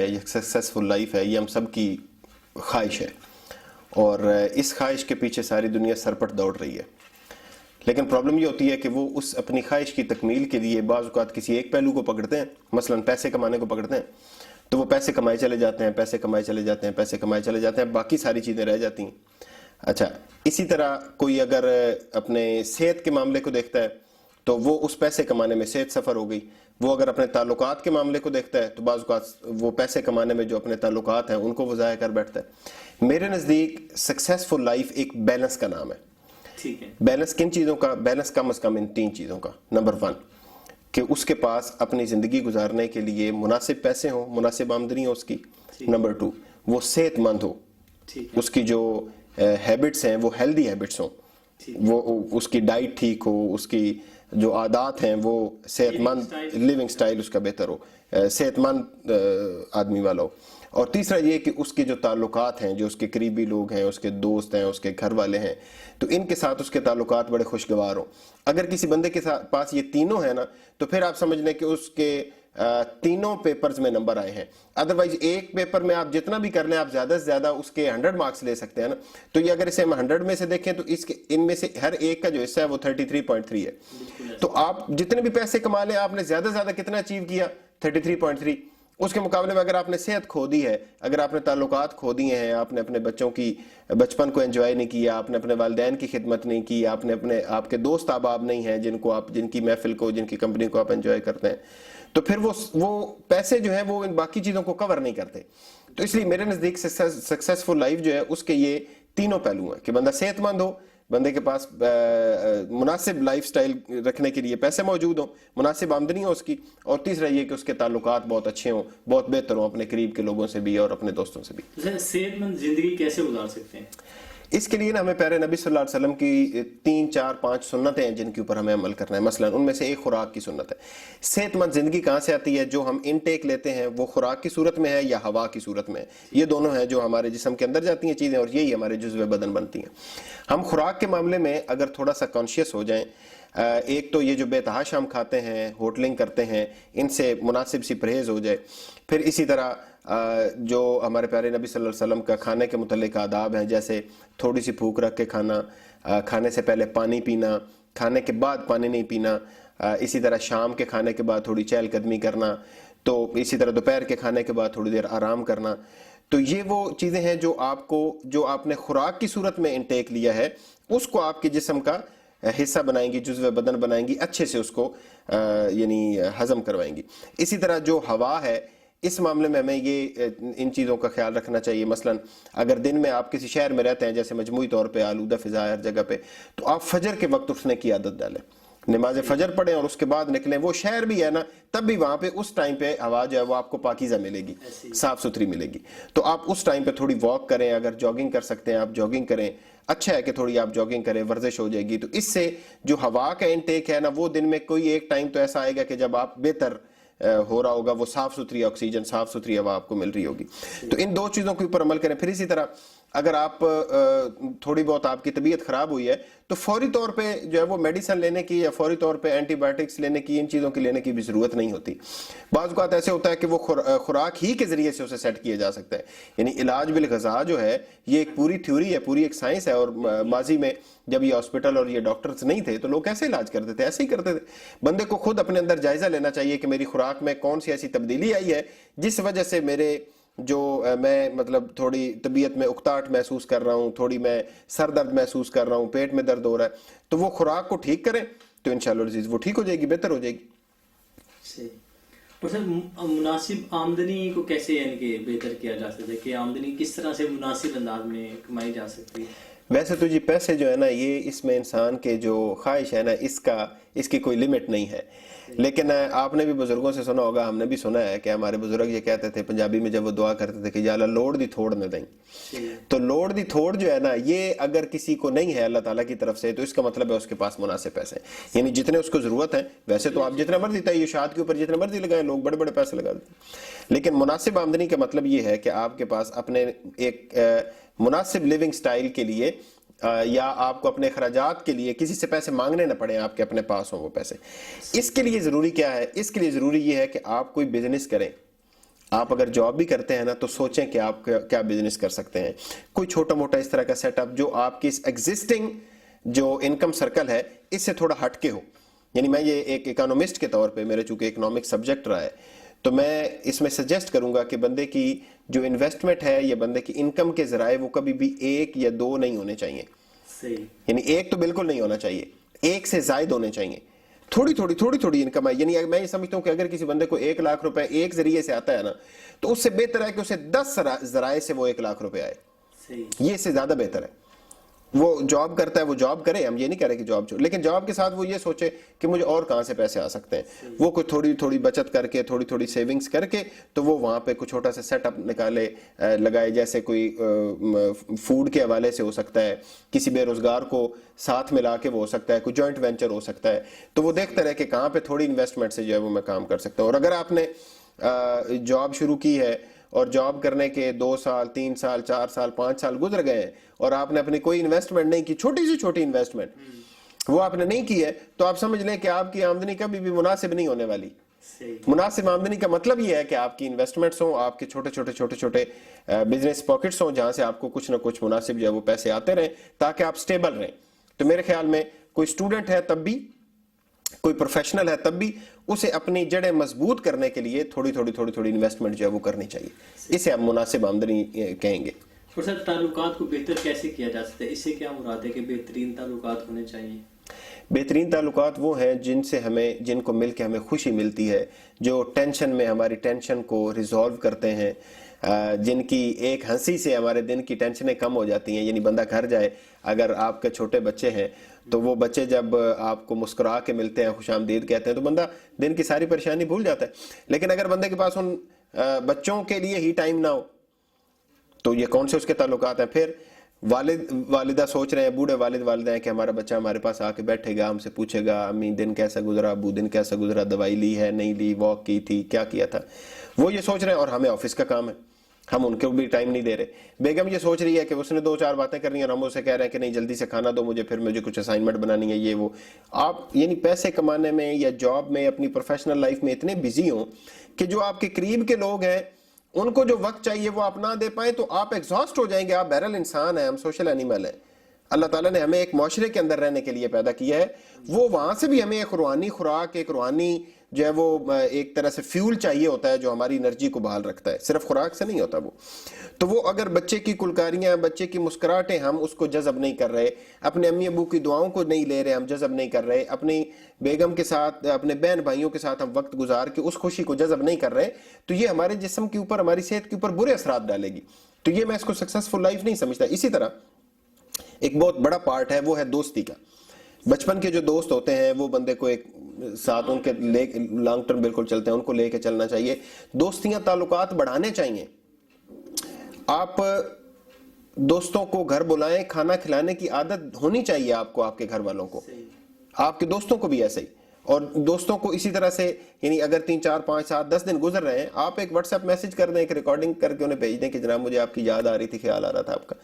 ہے، یہ successful life ہے، یہ ہم سب کی خواہش ہے، اور اس خواہش کے پیچھے ساری دنیا سرپٹ دوڑ رہی ہے. لیکن پرابلم یہ ہوتی ہے کہ وہ اس اپنی خواہش کی تکمیل کے لیے بعض اوقات کسی ایک پہلو کو پکڑتے ہیں، مثلا پیسے کمانے کو پکڑتے ہیں، تو وہ پیسے کمائے چلے جاتے ہیں، پیسے کمائے چلے جاتے ہیں، پیسے کمائے چلے جاتے ہیں، باقی ساری چیزیں رہ جاتی ہیں. اچھا، اسی طرح کوئی اگر اپنے صحت کے معاملے کو دیکھتا ہے تو وہ اس پیسے کمانے میں صحت سفر ہو گئی. وہ اگر اپنے تعلقات کے معاملے کو دیکھتا ہے تو بعض اوقات وہ پیسے کمانے میں جو اپنے تعلقات ہیں ان کو وہ ضائع کر بیٹھتا ہے. میرے نزدیک سکسیسفل لائف ایک بیلنس کا نام ہے. بیلنس کن چیزوں کا؟ بیلنس کم از کم ان 3 چیزوں کا. نمبر 1 کہ اس کے پاس اپنی زندگی گزارنے کے لیے مناسب پیسے ہوں، مناسب آمدنی ہو اس کی. نمبر 2 وہ صحت مند ہو، اس کی جو ہیبٹس ہیں وہ ہیلدی ہیبٹس ہوں، وہ اس کی ڈائٹ ٹھیک ہو، اس کی جو عادات ہیں وہ صحت مند، لیونگ سٹائل اس کا بہتر ہو، صحت مند آدمی والا ہو. اور تیسرا یہ کہ اس کے جو تعلقات ہیں، جو اس کے قریبی لوگ ہیں، اس کے دوست ہیں، اس کے گھر والے ہیں، تو ان کے ساتھ اس کے تعلقات بڑے خوشگوار ہوں. اگر کسی بندے کے پاس یہ تینوں ہیں نا تو پھر آپ سمجھ لیں کہ اس کے تینوں پیپرز میں نمبر آئے ہیں. ادروائز ایک پیپر میں آپ جتنا بھی کر لیں آپ زیادہ سے زیادہ اس کے 100 مارکس لے سکتے ہیں نا. تو یہ اگر اسے ہم 100 میں سے دیکھیں تو ان میں سے ہر ایک کا جو حصہ ہے وہ 33.3 ہے. تو آپ جتنے بھی پیسے کما لیں آپ نے زیادہ سے زیادہ کتنا اچیو کیا؟ 33.3. اس کے مقابلے میں اگر آپ نے صحت کھو دی ہے، اگر آپ نے تعلقات کھو دیے ہیں، آپ نے اپنے بچوں کی بچپن کو انجوائے نہیں کیا، آپ نے اپنے والدین کی خدمت نہیں کی، آپ کے دوست احباب نہیں ہیں جن کی محفل کو، جن کی کمپنی کو آپ انجوائے کرتے ہیں، تو پھر وہ پیسے جو ہیں وہ ان باقی چیزوں کو کور نہیں کرتے. تو اس لیے میرے نزدیک سکسیسفل لائف جو ہے اس کے یہ تینوں پہلو ہیں کہ بندہ صحت مند ہو، بندے کے پاس مناسب لائف سٹائل رکھنے کے لیے پیسے موجود ہوں، مناسب آمدنی ہو اس کی، اور تیسرا یہ کہ اس کے تعلقات بہت اچھے ہوں، بہت بہتر ہوں اپنے قریب کے لوگوں سے بھی اور اپنے دوستوں سے بھی. صحت مند زندگی کیسے گزار سکتے ہیں؟ اس کے لیے نا ہمیں پیارے نبی صلی اللہ علیہ وسلم کی 3 4 5 سنتیں ہیں جن کے اوپر ہمیں عمل کرنا ہے. مثلا ان میں سے ایک خوراک کی سنت ہے. صحت مند زندگی کہاں سے آتی ہے؟ جو ہم انٹیک لیتے ہیں وہ خوراک کی صورت میں ہے یا ہوا کی صورت میں ہے. یہ دونوں ہیں جو ہمارے جسم کے اندر جاتی ہیں چیزیں، اور یہی ہمارے جزو بدن بنتی ہیں. ہم خوراک کے معاملے میں اگر تھوڑا سا کانشیس ہو جائیں، ایک تو یہ جو بے تحاشا ہم کھاتے ہیں، ہوٹلنگ کرتے ہیں، ان سے مناسب سی پرہیز ہو جائے. پھر اسی طرح جو ہمارے پیارے نبی صلی اللہ علیہ وسلم کا کھانے کے متعلق آداب ہیں، جیسے تھوڑی سی بھوک رکھ کے کھانا، کھانے سے پہلے پانی پینا، کھانے کے بعد پانی نہیں پینا، اسی طرح شام کے کھانے کے بعد تھوڑی چہل قدمی کرنا، تو اسی طرح دوپہر کے کھانے کے بعد تھوڑی دیر آرام کرنا. تو یہ وہ چیزیں ہیں جو آپ نے خوراک کی صورت میں انٹیک لیا ہے اس کو آپ کے جسم کا حصہ بنائیں گی، جزو بدن بنائیں گی، اچھے سے اس کو یعنی ہضم کروائیں گی. اسی طرح جو ہوا ہے اس معاملے میں ہمیں یہ ان چیزوں کا خیال رکھنا چاہیے. مثلا اگر دن میں آپ کسی شہر میں رہتے ہیں جیسے مجموعی طور پہ آلودہ فضا ہے ہر جگہ پہ، تو آپ فجر کے وقت اٹھنے کی عادت ڈالیں، نماز فجر پڑھیں اور اس کے بعد نکلیں. وہ شہر بھی ہے نا تب بھی وہاں پہ اس ٹائم پہ ہوا جو ہے وہ آپ کو پاکیزہ ملے گی، صاف ستھری ملے گی. تو آپ اس ٹائم پہ تھوڑی واک کریں، اگر جاگنگ کر سکتے ہیں آپ جاگنگ کریں. اچھا ہے کہ تھوڑی آپ جاگنگ کریں، ورزش ہو جائے گی. تو اس سے جو ہوا کا انٹیک ہے نا وہ دن میں کوئی ایک ٹائم تو ایسا آئے گا کہ جب آپ بہتر ہو رہا ہوگا، وہ صاف ستھری آکسیجن، صاف ستھری ہوا آپ کو مل رہی ہوگی. تو ان 2 چیزوں کے اوپر عمل کریں. پھر اسی طرح اگر آپ تھوڑی بہت آپ کی طبیعت خراب ہوئی ہے تو فوری طور پہ جو ہے وہ میڈیسن لینے کی یا فوری طور پہ اینٹی بایوٹکس لینے کی، ان چیزوں کی لینے کی بھی ضرورت نہیں ہوتی. بعض اوقات ایسے ہوتا ہے کہ وہ خوراک ہی کے ذریعے سے اسے سیٹ کیا جا سکتا ہے. یعنی علاج بالغذا جو ہے یہ ایک پوری تھیوری ہے، پوری ایک سائنس ہے. اور ماضی میں جب یہ ہاسپٹل اور یہ ڈاکٹرز نہیں تھے تو لوگ کیسے علاج کرتے تھے؟ ایسے ہی کرتے تھے. بندے کو خود اپنے اندر جائزہ لینا چاہیے کہ میری خوراک میں کون سی ایسی تبدیلی آئی ہے جس وجہ سے میں مطلب تھوڑی طبیعت میں اکتاہٹ محسوس کر رہا ہوں، تھوڑی میں سر درد محسوس کر رہا ہوں، پیٹ میں درد ہو رہا ہے. تو وہ خوراک کو ٹھیک کریں تو انشاءاللہ عزیز وہ ٹھیک ہو جائے گی، بہتر ہو جائے گی. صحیح. اور سر مناسب آمدنی کو کیسے یعنی کہ بہتر کیا جا سکتا ہے کہ آمدنی کس طرح سے مناسب انداز میں کمائی جا سکتی ہے؟ ویسے تو جی پیسے جو ہے نا یہ اس میں انسان کے جو خواہش ہے نا اس کی کوئی لمٹ نہیں ہے. لیکن آپ نے بھی بزرگوں سے سنا ہوگا، ہم نے بھی سنا ہے کہ ہمارے بزرگ یہ کہتے تھے پنجابی میں جب وہ دعا کرتے تھے کہ یا اللہ لوڑ دی تھوڑ نہ دیں. تو لوڑ دی تھوڑ جو ہے نا یہ اگر کسی کو نہیں ہے اللہ تعالیٰ کی طرف سے تو اس کا مطلب ہے اس کے پاس مناسب پیسے ہیں. یعنی جتنے اس کو ضرورت ہے. ویسے تو آپ جتنا مرضی تعیشات کے اوپر جتنے مرضی لگائیں، لوگ بڑے بڑے پیسے لگا دیتے ہیں. لیکن مناسب آمدنی کا مطلب یہ ہے کہ آپ کے پاس اپنے ایک مناسب لیونگ سٹائل کے لیے یا آپ کو اپنے اخراجات کے لیے کسی سے پیسے مانگنے نہ پڑیں، آپ کے اپنے پاس ہوں وہ پیسے. اس کے لیے ضروری کیا ہے؟ اس کے لیے ضروری یہ ہے کہ آپ کوئی بزنس کریں، آپ اگر جاب بھی کرتے ہیں نا تو سوچیں کہ آپ کیا بزنس کر سکتے ہیں، کوئی چھوٹا موٹا اس طرح کا سیٹ اپ جو آپ کی اس ایگزسٹنگ جو انکم سرکل ہے اس سے تھوڑا ہٹ کے ہو. یعنی میں یہ ایک اکانومسٹ کے طور پہ، میرے چونکہ اکنامک سبجیکٹ رہا ہے، تو میں اس میں سجیسٹ کروں گا کہ بندے کی جو انویسٹمنٹ ہے یا بندے کی انکم کے ذرائع وہ کبھی بھی 1 یا 2 نہیں ہونے چاہیے. یعنی 1 تو بالکل نہیں ہونا چاہیے، 1 سے زائد ہونے چاہیے. تھوڑی تھوڑی انکم ہے. یعنی میں یہ سمجھتا ہوں کہ اگر کسی بندے کو 1 لاکھ روپے ایک ذریعے سے آتا ہے نا تو اس سے بہتر ہے کہ اسے 10 ذرائع سے وہ 1 لاکھ روپے آئے. یہ اس سے زیادہ بہتر ہے. وہ جاب کرتا ہے وہ جاب کرے، ہم یہ نہیں کہہ رہے کہ جاب چھوڑ، لیکن جاب کے ساتھ وہ یہ سوچے کہ مجھے اور کہاں سے پیسے آ سکتے ہیں. وہ کوئی تھوڑی بچت کر کے، تھوڑی سیونگز کر کے، تو وہ وہاں پہ کوئی چھوٹا سا سیٹ اپ نکالے، لگائے. جیسے کوئی فوڈ کے حوالے سے ہو سکتا ہے، کسی بے روزگار کو ساتھ ملا کے وہ ہو سکتا ہے، کوئی جوائنٹ وینچر ہو سکتا ہے. تو وہ دیکھتا رہے کہ کہاں پہ تھوڑی انویسٹمنٹ سے جو ہے وہ میں کام کر سکتا ہوں. اور اگر آپ نے جاب شروع کی ہے اور جاب کرنے کے 2 سال 3 سال 4 سال 5 سال گزر گئے ہیں اور آپ نے اپنی کوئی انویسٹمنٹ نہیں کی، چھوٹی انویسٹمنٹ وہ آپ نے نہیں کی ہے، تو آپ سمجھ لیں کہ آپ کی آمدنی کبھی بھی مناسب نہیں ہونے والی. مناسب آمدنی کا مطلب یہ ہے کہ آپ کی انویسٹمنٹس ہوں، آپ کے چھوٹے بزنس پاکٹس ہوں جہاں سے آپ کو کچھ نہ کچھ مناسب جو ہے وہ پیسے آتے رہیں تاکہ آپ سٹیبل رہیں. تو میرے خیال میں کوئی اسٹوڈنٹ ہے تب بھی، کوئی پروفیشنل ہے تب بھی، اسے اپنی جڑیں مضبوط کرنے کے لیے تھوڑی انویسٹمنٹ جو ہے وہ کرنی چاہیے. اسے آپ مناسب آمدنی کہیں گے. اور سر تعلقات کو بہتر کیسے کیا جا سکتا ہے؟ اس سے کیا مراد ہے کہ بہترین تعلقات ہونے چاہیے؟ بہترین تعلقات وہ ہیں جن کو مل کے ہمیں خوشی ملتی ہے، جو ٹینشن میں ہماری ٹینشن کو ریزالو کرتے ہیں، جن کی ایک ہنسی سے ہمارے دن کی ٹینشنیں کم ہو جاتی ہیں. یعنی بندہ گھر جائے، اگر آپ کے چھوٹے بچے ہیں تو وہ بچے جب آپ کو مسکرا کے ملتے ہیں، خوش آمدید کہتے ہیں، تو بندہ دن کی ساری پریشانی بھول جاتا ہے. لیکن اگر بندے کے پاس ان بچوں کے لیے ہی ٹائم نہ ہو تو یہ کون سے اس کے تعلقات ہیں؟ پھر والد والدہ سوچ رہے ہیں، بوڑھے والد والدہ ہیں کہ ہمارا بچہ ہمارے پاس آ کے بیٹھے گا، ہم سے پوچھے گا امی دن کیسا گزرا، ابو دن کیسا گزرا، دوائی لی ہے نہیں لی، واک کی تھی، کیا کیا تھا. وہ یہ سوچ رہے ہیں، اور ہمیں آفس کا کام ہے، ہم ان کو بھی ٹائم نہیں دے رہے. بیگم یہ سوچ رہی ہے کہ اس نے 2-4 باتیں کرنی ہیں اور ہم اسے کہہ رہے ہیں کہ نہیں جلدی سے کھانا دو مجھے، پھر مجھے کچھ اسائنمنٹ بنانی ہے، یہ وہ. آپ یعنی پیسے کمانے میں یا جاب میں، اپنی پروفیشنل لائف میں اتنے بزی ہوں کہ جو آپ کے قریب کے لوگ ہیں ان کو جو وقت چاہیے وہ آپ نہ دے پائیں تو آپ ایگزاسٹ ہو جائیں گے. آپ بیرل انسان ہیں، ہم سوشل اینیمل ہیں. اللہ تعالیٰ نے ہمیں ایک معاشرے کے اندر رہنے کے لیے پیدا کیا ہے، وہ وہاں سے بھی ہمیں ایک روحانی خوراک، ایک روحانی جو ہے وہ ایک طرح سے فیول چاہیے ہوتا ہے جو ہماری انرجی کو بحال رکھتا ہے، صرف خوراک سے نہیں ہوتا وہ. تو وہ اگر بچے کی کلکاریاں، بچے کی مسکراہٹیں ہم اس کو جذب نہیں کر رہے، اپنے امی ابو کی دعاؤں کو نہیں لے رہے، ہم جذب نہیں کر رہے، اپنی بیگم کے ساتھ، اپنے بہن بھائیوں کے ساتھ ہم وقت گزار کے اس خوشی کو جذب نہیں کر رہے، تو یہ ہمارے جسم کے اوپر، ہماری صحت کے اوپر برے اثرات ڈالے گی. تو یہ میں اس کو سکسیسفل لائف نہیں سمجھتا. اسی طرح ایک بہت بڑا پارٹ ہے وہ ہے دوستی کا. بچپن کے جو دوست ہوتے ہیں وہ بندے کو ایک ساتھ ان کے لانگ ٹرم بالکل چلتے ہیں، ان کو لے کے چلنا چاہیے. دوستیاں تعلقات بڑھانے چاہیے. آپ دوستوں کو گھر بلائیں، کھانا کھلانے کی عادت ہونی چاہیے آپ کو، آپ کے گھر والوں کو، آپ کے دوستوں کو بھی ایسے ہی. اور دوستوں کو اسی طرح سے، یعنی اگر 3 4 5 7 10 دن گزر رہے ہیں، آپ ایک واٹس ایپ میسج کر دیں، ایک ریکارڈنگ کر کے انہیں بھیج دیں کہ جناب مجھے آپ کی یاد آ رہی تھی، خیال آ رہا تھا آپ کا.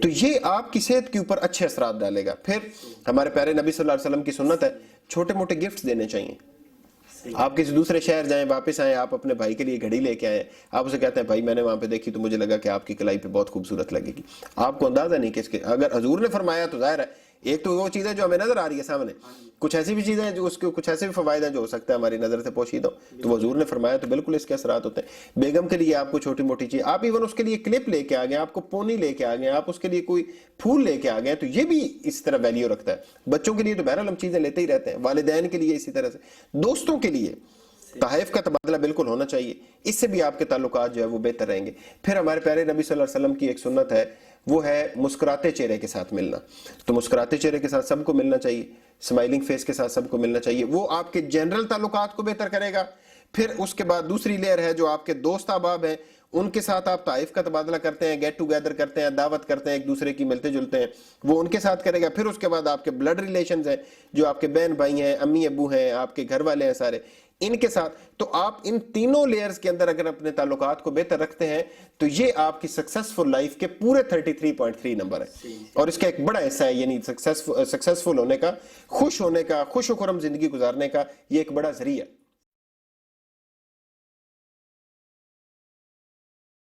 تو یہ آپ کی صحت کے اوپر اچھے اثرات ڈالے گا. پھر ہمارے پیارے نبی صلی اللہ علیہ وسلم کی سنت ہے چھوٹے موٹے گفٹس دینے چاہیے. آپ کسی دوسرے شہر جائیں، واپس آئیں، آپ اپنے بھائی کے لیے گھڑی لے کے آئیں، آپ اسے کہتے ہیں بھائی میں نے وہاں پہ دیکھی تو مجھے لگا کہ آپ کی کلائی پہ بہت خوبصورت لگے گی. آپ کو اندازہ نہیں کہ اس کے، اگر حضور نے فرمایا تو ظاہر ہے ایک تو وہ چیز ہے جو ہمیں نظر آ رہی ہے سامنے، کچھ ایسی بھی چیزیں جو اس کے کچھ ایسے بھی فوائد ہیں جو ہو سکتا ہے ہماری نظر سے پوشیدہ ہو، تو حضور نے فرمایا تو بالکل اس کے اثرات ہوتے ہیں. بیگم کے لیے آپ کو چھوٹی موٹی چیز، آپ ایون اس کے لیے کلپ لے کے آ گئے، آپ کو پونی لے کے آ گئے، آپ اس کے لیے کوئی پھول لے کے آ گئے، تو یہ بھی اس طرح ویلیو رکھتا ہے. بچوں کے لیے تو بہرحال ہم چیزیں لیتے ہی رہتے ہیں، والدین کے لیے اسی طرح سے، دوستوں کے لیے تحائف کا تبادلہ بالکل ہونا چاہیے. اس سے بھی آپ کے تعلقات جو ہے وہ بہتر رہیں گے. پھر ہمارے پیارے نبی صلی اللہ علیہ وسلم کی ایک سنت ہے، وہ ہے مسکراتے چہرے کے ساتھ ملنا. تو مسکراتے چہرے کے ساتھ سب کو ملنا چاہیے، اسمائلنگ فیس کے ساتھ سب کو ملنا چاہیے. وہ آپ کے جنرل تعلقات کو بہتر کرے گا. پھر اس کے بعد دوسری لیئر ہے جو آپ کے دوست احباب ہیں، ان کے ساتھ آپ تحائف کا تبادلہ کرتے ہیں، گیٹ ٹوگیدر کرتے ہیں، دعوت کرتے ہیں ایک دوسرے کی، ملتے جلتے ہیں، وہ ان کے ساتھ کرے گا. پھر اس کے بعد آپ کے بلڈ ریلیشنز ہیں، جو آپ کے بہن بھائی ہیں، امی ابو ہیں، آپ کے گھر والے ہیں سارے، ان کے ساتھ. تو آپ ان تینوں لیئرز کے اندر اگر اپنے تعلقات کو بہتر رکھتے ہیں تو یہ آپ کی سکسیسفل لائف کے پورے 33.3 نمبر ہے. اور اس کا ایک بڑا حصہ ہے، یعنی سکسیسفل ہونے کا، خوش ہونے کا، خوش و خرم زندگی گزارنے کا یہ ایک بڑا ذریعہ.